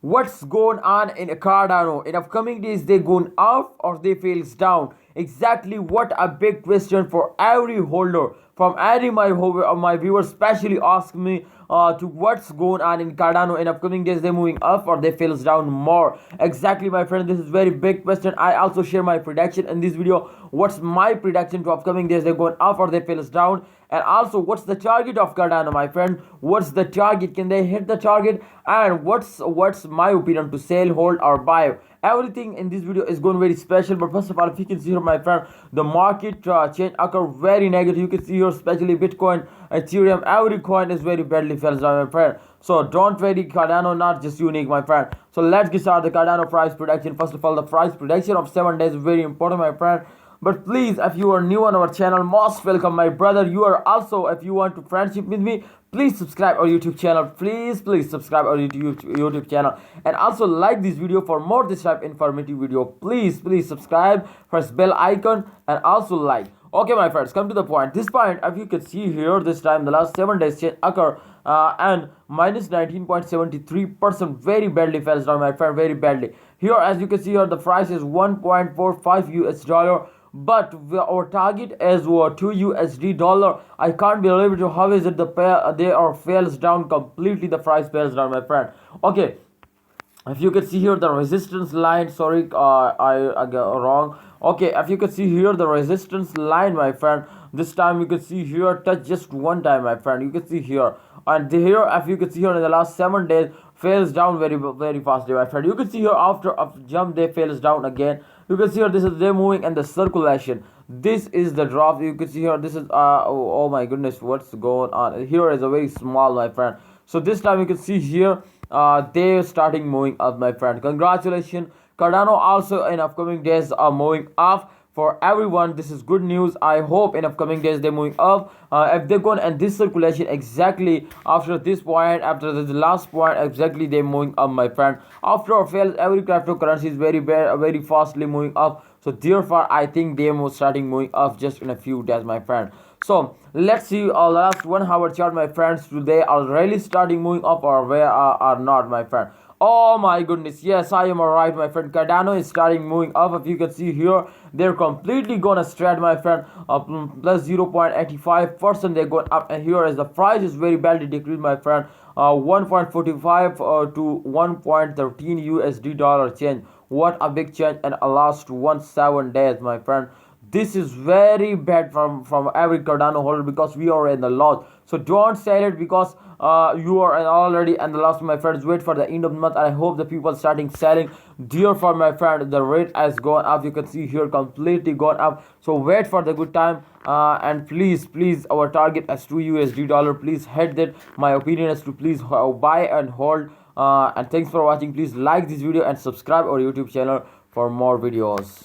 what's going on in Cardano. In upcoming days, they going up or they fails down? Exactly, what a big question for every holder. From any my viewers, especially ask me to what's going on in Cardano in upcoming days. They moving up or they fails down more? Exactly, my friend. This is very big question. I also share my prediction in this video. What's my prediction to upcoming days? They're going up or they fails down? And also, what's the target of Cardano, my friend? What's the target? Can they hit the target? And what's my opinion to sell, hold, or buy? Everything in this video is going very special. But first of all, if you can see here, my friend, the market change occur very negative. You can see here, especially Bitcoin, Ethereum, every coin is very badly fell down, my friend. So don't worry, Cardano not just unique, my friend. So let's get started the Cardano price prediction. First of all, the price prediction of 7 days is very important, my friend. But please, if you are new on our channel, most welcome, my brother. You are also, if you want to friendship with me, please subscribe our YouTube channel. Please subscribe our YouTube channel, and also like this video for more this type informative video. Please subscribe, press bell icon, and also like. Okay, my friends, come to the point. This point, if you can see here, this time the last 7 days change occur and minus 19.73%, very badly fell down, my friend, very badly. Here, as you can see here, the price is 1.45 US dollar. But our target is 2 USD dollar. I can't believe it. How is it the pair they are fails down completely? The price fails down, my friend. Okay, if you can see here the resistance line, sorry, I got wrong. Okay, if you can see here the resistance line, my friend, this time you can see here touch just one time, my friend. You can see here, and here, if you can see here in the last 7 days fails down very fast, my friend. You can see here after a jump they fails down again. You can see here this is they moving and the circulation. This is the drop. You can see here this is oh my goodness, what's going on here is a very small, my friend. So this time you can see here they're starting moving up, my friend. Congratulations, Cardano also in upcoming days are moving up for everyone. This is good news. I hope in upcoming days they're moving up. If they're going and this circulation exactly after this point, after the last point, exactly they're moving up, my friend. After a fail, every cryptocurrency is very fastly moving up. So therefore I think they're starting moving up just in a few days, my friend. So let's see last 1 hour chart, my friends. Today are really starting moving up or where are not, my friend. Oh my goodness, yes, I am alright, my friend. Cardano is starting moving up. If you can see here, they're completely gonna straight, my friend, plus 0.85%. They're going up, and here is the price is very badly decreased, my friend. 1.45 to 1.13 USD dollar change. What a big change in the last 7 days, my friend. This is very bad from every Cardano holder, because we are in the loss. So don't sell it because you are already in the loss, my friends. Wait for the end of the month. I hope the people starting selling. Therefore, my friend, the rate has gone up. You can see here completely gone up. So wait for the good time, and please our target is 2 USD dollar. Please hit that. My opinion is to please buy and hold. And thanks for watching. Please like this video and subscribe our YouTube channel for more videos.